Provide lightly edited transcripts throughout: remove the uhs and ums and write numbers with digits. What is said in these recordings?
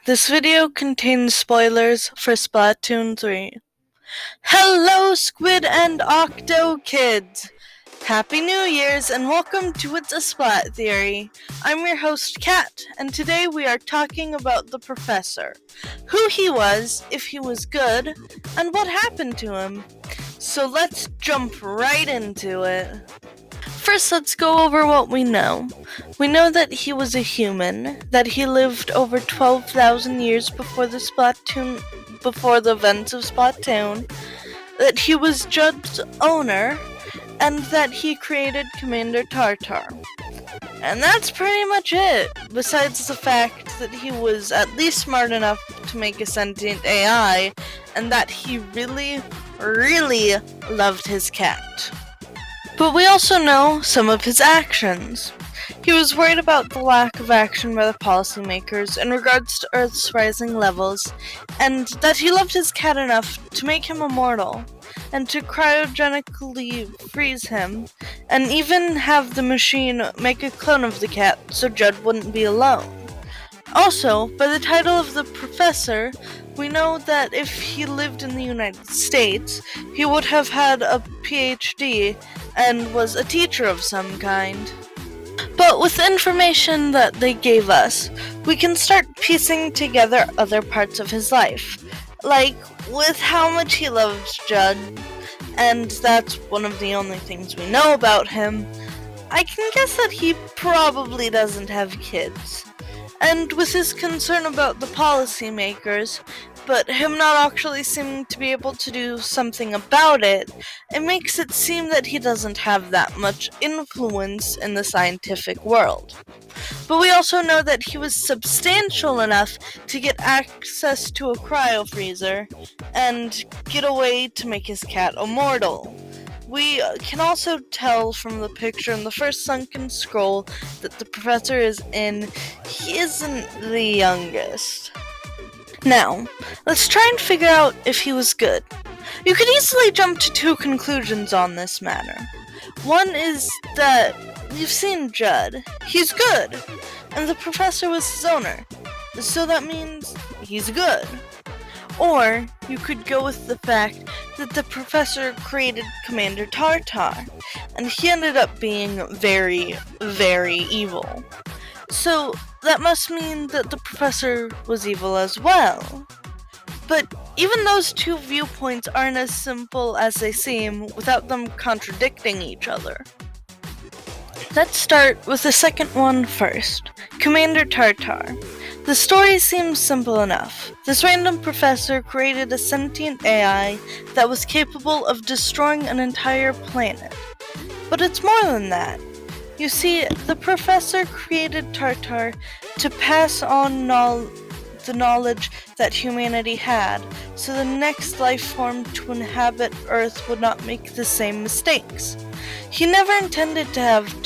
This video contains spoilers for Splatoon 3. Hello, Squid and Octo kids! Happy New Year's and welcome to It's a Splat Theory. I'm your host, Kat, and today we are talking about the Professor, who he was, if he was good, and what happened to him. So let's jump right into it. First, let's go over what we know. We know that he was a human, that he lived over 12,000 years before the events of Splatoon, that he was Judd's owner, and that he created Commander Tartar. And that's pretty much it, besides the fact that he was at least smart enough to make a sentient AI, and that he really, really loved his cat. But we also know some of his actions. He was worried about the lack of action by the policymakers in regards to Earth's rising levels, and that he loved his cat enough to make him immortal, and to cryogenically freeze him, and even have the machine make a clone of the cat so Judd wouldn't be alone. Also, by the title of the Professor, we know that if he lived in the United States, he would have had a PhD and was a teacher of some kind. But with the information that they gave us, we can start piecing together other parts of his life, like with how much he loved Judd, and that's one of the only things we know about him. I can guess that he probably doesn't have kids. And with his concern about the policymakers, but him not actually seeming to be able to do something about it, it makes it seem that he doesn't have that much influence in the scientific world. But we also know that he was substantial enough to get access to a cryo-freezer and get a way to make his cat immortal. We can also tell from the picture in the first sunken scroll that the Professor is in. He isn't the youngest. Now, let's try and figure out if he was good. You could easily jump to two conclusions on this matter. One is that you've seen Judd. He's good, and the Professor was his owner, so that means he's good. Or you could go with the fact that the Professor created Commander Tartar, and he ended up being very, very evil. So that must mean that the Professor was evil as well. But even those two viewpoints aren't as simple as they seem without them contradicting each other. Let's start with the second one first, Commander Tartar. The story seems simple enough. This random professor created a sentient AI that was capable of destroying an entire planet. But it's more than that. You see, the professor created Tartar to pass on the knowledge that humanity had, so the next life form to inhabit Earth would not make the same mistakes. He never intended to have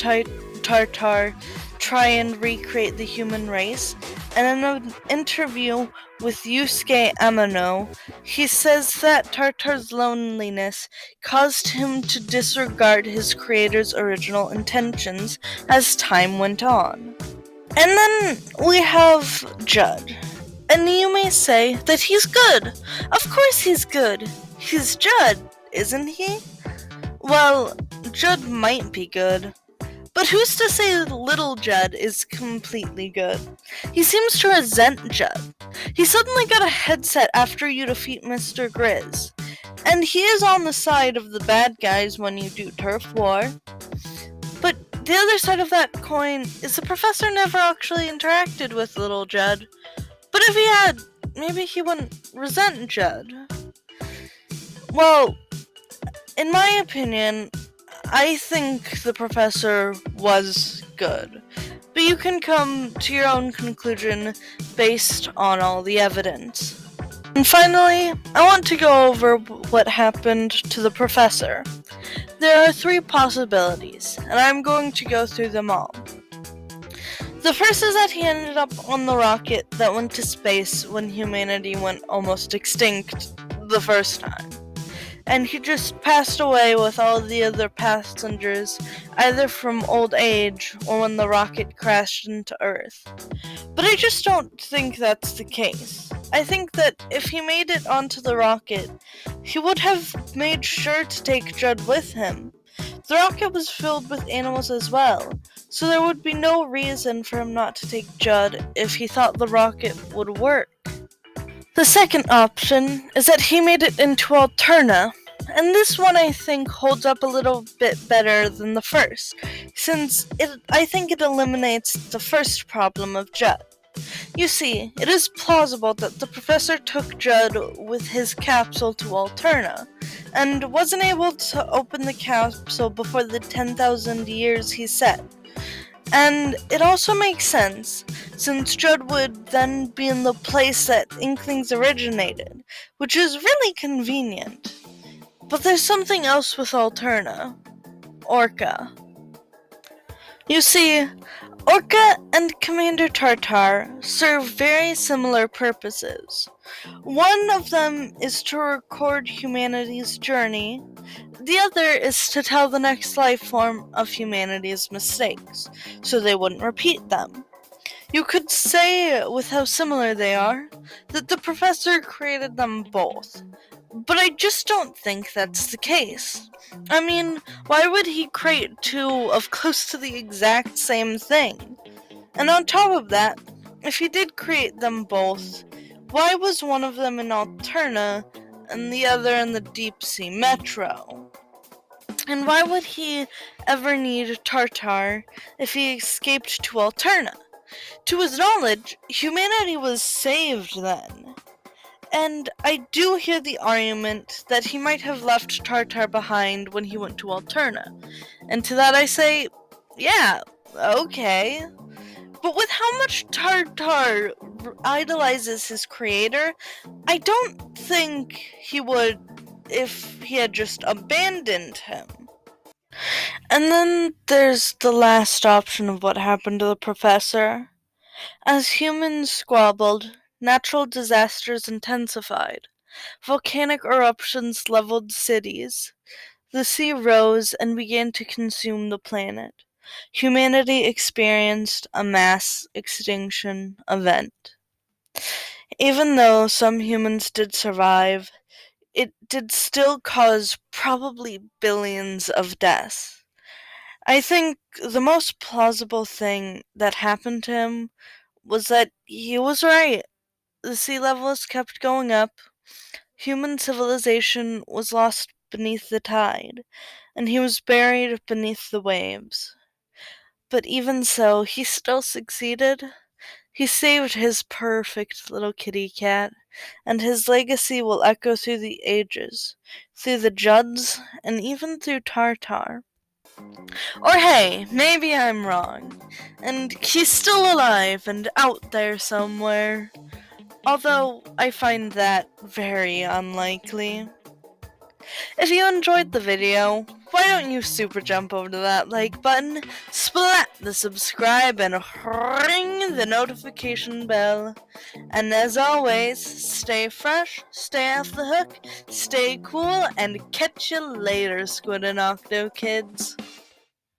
Tartar try and recreate the human race, and in an interview with Yusuke Amano, he says that Tartar's loneliness caused him to disregard his creator's original intentions as time went on. And then we have Judd. And you may say that he's good. Of course he's good. He's Judd, isn't he? Well, Judd might be good. But who's to say little Judd is completely good? He seems to resent Judd. He suddenly got a headset after you defeat Mr. Grizz. And he is on the side of the bad guys when you do turf war. But the other side of that coin is the Professor never actually interacted with little Judd. But if he had, maybe he wouldn't resent Judd. Well, in my opinion, I think the Professor was good, but you can come to your own conclusion based on all the evidence. And finally, I want to go over what happened to the Professor. There are three possibilities, and I'm going to go through them all. The first is that he ended up on the rocket that went to space when humanity went almost extinct the first time. and he just passed away with all the other passengers, either from old age or when the rocket crashed into Earth. But I just don't think that's the case. I think that if he made it onto the rocket, he would have made sure to take Judd with him. The rocket was filled with animals as well, so there would be no reason for him not to take Judd if he thought the rocket would work. The second option is that he made it into Alterna, and this one I think holds up a little bit better than the first, since I think it eliminates the first problem of Judd. You see, it is plausible that the professor took Judd with his capsule to Alterna, and wasn't able to open the capsule before the 10,000 years he set. And it also makes sense, since Judd would then be in the place that Inklings originated, which is really convenient. But there's something else with Alterna. Orca. You see, Orca and Commander Tartar serve very similar purposes. One of them is to record humanity's journey, the other is to tell the next life form of humanity's mistakes, so they wouldn't repeat them. You could say, with how similar they are, that the professor created them both. But I just don't think that's the case. I mean, why would he create two of close to the exact same thing? And on top of that, if he did create them both, why was one of them in Alterna and the other in the Deep Sea Metro? And why would he ever need Tartar if he escaped to Alterna? To his knowledge, humanity was saved then. And I do hear the argument that he might have left Tartar behind when he went to Alterna. And to that I say, yeah, okay. But with how much Tartar idolizes his creator, I don't think he would if he had just abandoned him. And then there's the last option of what happened to the professor. As humans squabbled, natural disasters intensified. Volcanic eruptions leveled cities. The sea rose and began to consume the planet. Humanity experienced a mass extinction event. Even though some humans did survive, it did still cause probably billions of deaths. I think the most plausible thing that happened to him was that he was right. The sea levels kept going up, human civilization was lost beneath the tide, and he was buried beneath the waves. But even so, he still succeeded. He saved his perfect little kitty cat, and his legacy will echo through the ages, through the Judds, and even through Tartar. Or hey, maybe I'm wrong, and he's still alive and out there somewhere. Although I find that very unlikely. If you enjoyed the video, why don't you super jump over to that like button, splat the subscribe, and ring the notification bell. And as always, stay fresh, stay off the hook, stay cool, and catch you later, Squid and Octo kids.